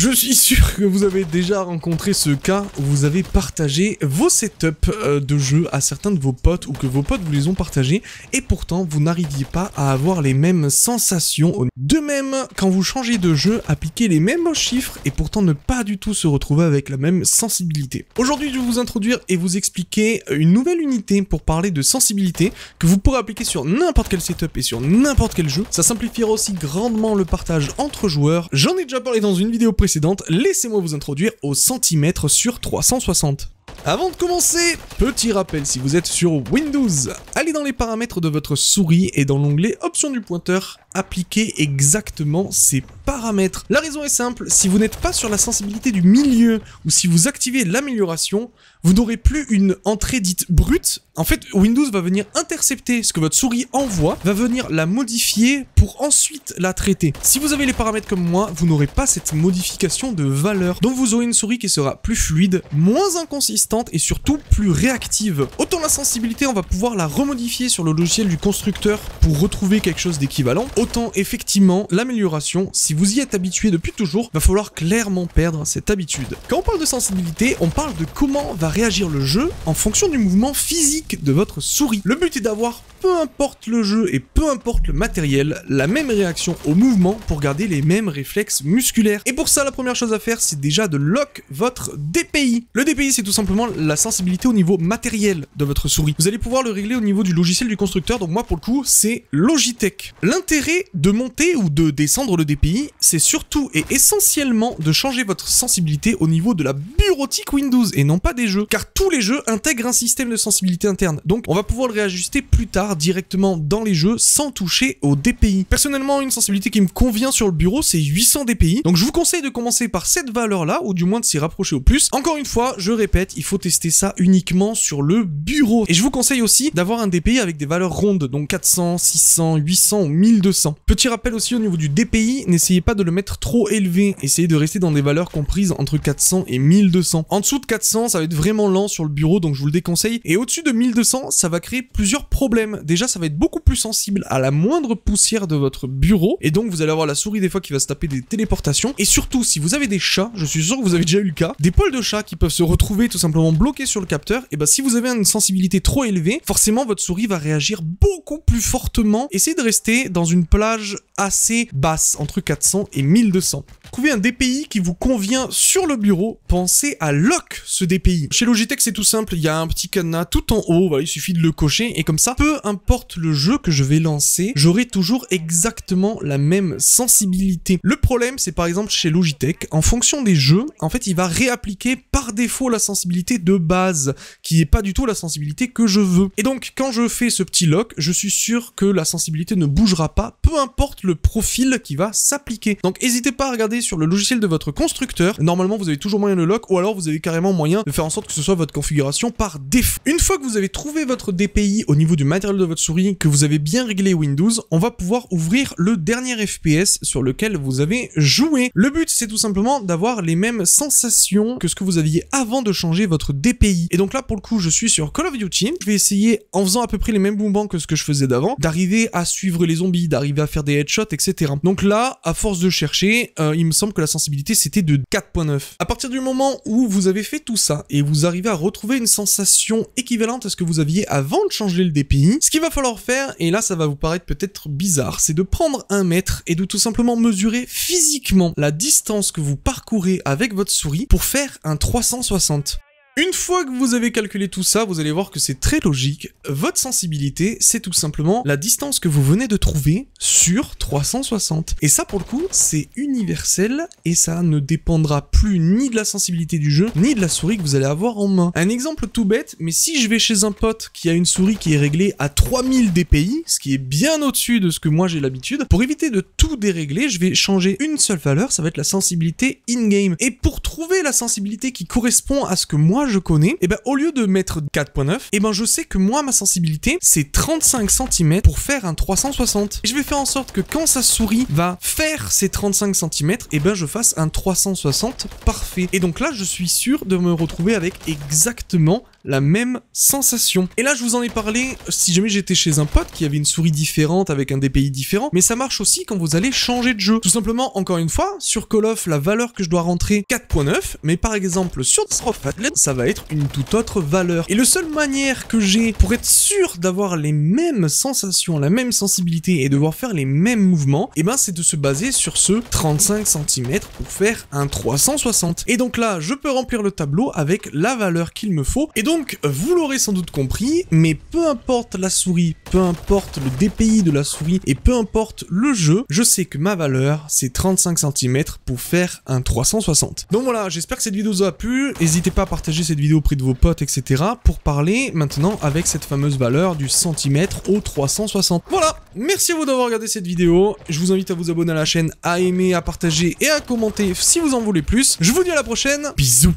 Je suis sûr que vous avez déjà rencontré ce cas où vous avez partagé vos setups de jeu à certains de vos potes ou que vos potes vous les ont partagés et pourtant vous n'arriviez pas à avoir les mêmes sensations. De même, quand vous changez de jeu, appliquez les mêmes chiffres et pourtant ne pas du tout se retrouver avec la même sensibilité. Aujourd'hui, je vais vous introduire et vous expliquer une nouvelle unité pour parler de sensibilité que vous pourrez appliquer sur n'importe quel setup et sur n'importe quel jeu. Ça simplifiera aussi grandement le partage entre joueurs. J'en ai déjà parlé dans une vidéo précédente, laissez-moi vous introduire au centimètre sur 360. Avant de commencer, petit rappel, si vous êtes sur Windows, allez dans les paramètres de votre souris et dans l'onglet options du pointeur, appliquez exactement ces paramètres. La raison est simple, si vous n'êtes pas sur la sensibilité du milieu ou si vous activez l'amélioration, vous n'aurez plus une entrée dite brute. En fait, Windows va venir intercepter ce que votre souris envoie, va venir la modifier pour ensuite la traiter. Si vous avez les paramètres comme moi, vous n'aurez pas cette modification de valeur. Donc vous aurez une souris qui sera plus fluide, moins inconsistante et surtout plus réactive. Autant la sensibilité, on va pouvoir la remodifier sur le logiciel du constructeur pour retrouver quelque chose d'équivalent. Autant effectivement, l'amélioration, si vous y êtes habitué depuis toujours, va falloir clairement perdre cette habitude. Quand on parle de sensibilité, on parle de comment va réagir le jeu en fonction du mouvement physique de votre souris. Le but est d'avoir, peu importe le jeu et peu importe le matériel, la même réaction au mouvement pour garder les mêmes réflexes musculaires. Et pour ça, la première chose à faire, c'est déjà de lock votre DPI. Le DPI, c'est tout simplement la sensibilité au niveau matériel de votre souris. Vous allez pouvoir le régler au niveau du logiciel du constructeur, donc moi pour le coup, c'est Logitech. L'intérêt de monter ou de descendre le DPI, c'est surtout et essentiellement de changer votre sensibilité au niveau de la bureautique Windows et non pas des jeux, car tous les jeux intègrent un système de sensibilité interne. Donc on va pouvoir le réajuster plus tard directement dans les jeux sans toucher au DPI. Personnellement, une sensibilité qui me convient sur le bureau, c'est 800 DPI. Donc je vous conseille de commencer par cette valeur-là, ou du moins de s'y rapprocher au plus. Encore une fois, je répète, il faut tester ça uniquement sur le bureau. Et je vous conseille aussi d'avoir un DPI avec des valeurs rondes, donc 400, 600, 800 ou 1200. Petit rappel aussi au niveau du DPI, n'essayez pas de le mettre trop élevé. Essayez de rester dans des valeurs comprises entre 400 et 1200. En dessous de 400, ça va être vraiment lent sur le bureau, donc je vous le déconseille. Et au-dessus de 1200, ça va créer plusieurs problèmes. Déjà, ça va être beaucoup plus sensible à la moindre poussière de votre bureau. Et donc, vous allez avoir la souris des fois qui va se taper des téléportations. Et surtout, si vous avez des chats, je suis sûr que vous avez déjà eu le cas, des poils de chat qui peuvent se retrouver tout simplement bloqués sur le capteur, et bah si vous avez une sensibilité trop élevée, forcément votre souris va réagir beaucoup plus fortement. Essayez de rester dans une plage assez basse, entre 400 et 1200. Trouvez un DPI qui vous convient sur le bureau, pensez à lock ce DPI. Chez Logitech, c'est tout simple, il y a un petit cadenas tout en haut, voilà, il suffit de le cocher, et comme ça, peu importe le jeu que je vais lancer, j'aurai toujours exactement la même sensibilité. Le problème, c'est par exemple chez Logitech, en fonction des jeux, en fait, il va réappliquer par défaut la sensibilité de base, qui est pas du tout la sensibilité que je veux. Et donc, quand je fais ce petit lock, je suis sûr que la sensibilité ne bougera pas, peu importe le profil qui va s'appliquer. Donc, n'hésitez pas à regarder sur le logiciel de votre constructeur. Normalement, vous avez toujours moyen de lock, ou alors vous avez carrément moyen de faire en sorte que ce soit votre configuration par défaut. Une fois que vous avez trouvé votre DPI au niveau du matériel de votre souris, que vous avez bien réglé Windows, on va pouvoir ouvrir le dernier FPS sur lequel vous avez joué. Le but, c'est tout simplement d'avoir les mêmes sensations que ce que vous aviez avant de changer votre DPI. Et donc là, pour le coup, je suis sur Call of Duty. Je vais essayer, en faisant à peu près les mêmes boom-bangs que ce que je faisais d'avant, d'arriver à suivre les zombies, d'arriver à faire des headshots, etc. Donc là, à force de chercher, il me semble que la sensibilité, c'était de 4.9. À partir du moment où vous avez fait tout ça, et vous arrivez à retrouver une sensation équivalente à ce que vous aviez avant de changer le DPI, ce qu'il va falloir faire, et là ça va vous paraître peut-être bizarre, c'est de prendre un mètre et de tout simplement mesurer physiquement la distance que vous parcourez avec votre souris pour faire un 360. Une fois que vous avez calculé tout ça, vous allez voir que c'est très logique. Votre sensibilité, c'est tout simplement la distance que vous venez de trouver sur 360. Et ça, pour le coup, c'est universel et ça ne dépendra plus ni de la sensibilité du jeu, ni de la souris que vous allez avoir en main. Un exemple tout bête, mais si je vais chez un pote qui a une souris qui est réglée à 3000 DPI, ce qui est bien au-dessus de ce que moi j'ai l'habitude, pour éviter de tout dérégler, je vais changer une seule valeur, ça va être la sensibilité in-game. Et pour trouver la sensibilité qui correspond à ce que moi je connais, et ben au lieu de mettre 4.9, et ben je sais que moi ma sensibilité c'est 35 cm pour faire un 360. Et je vais faire en sorte que quand sa souris va faire ces 35 cm, et ben je fasse un 360 parfait. Et donc là je suis sûr de me retrouver avec exactement la même sensation. Et là, je vous en ai parlé si jamais j'étais chez un pote qui avait une souris différente avec un DPI différent, mais ça marche aussi quand vous allez changer de jeu. Tout simplement, encore une fois, sur Call of, la valeur que je dois rentrer 4.9, mais par exemple sur Athlete, ça va être une toute autre valeur. Et la seule manière que j'ai pour être sûr d'avoir les mêmes sensations, la même sensibilité et devoir faire les mêmes mouvements, et ben c'est de se baser sur ce 35 cm pour faire un 360. Et donc là, je peux remplir le tableau avec la valeur qu'il me faut. Et donc, vous l'aurez sans doute compris, mais peu importe la souris, peu importe le DPI de la souris et peu importe le jeu, je sais que ma valeur, c'est 35 cm pour faire un 360. Donc voilà, j'espère que cette vidéo vous a plu. N'hésitez pas à partager cette vidéo auprès de vos potes, etc. pour parler maintenant avec cette fameuse valeur du centimètre au 360. Voilà, merci à vous d'avoir regardé cette vidéo. Je vous invite à vous abonner à la chaîne, à aimer, à partager et à commenter si vous en voulez plus. Je vous dis à la prochaine. Bisous.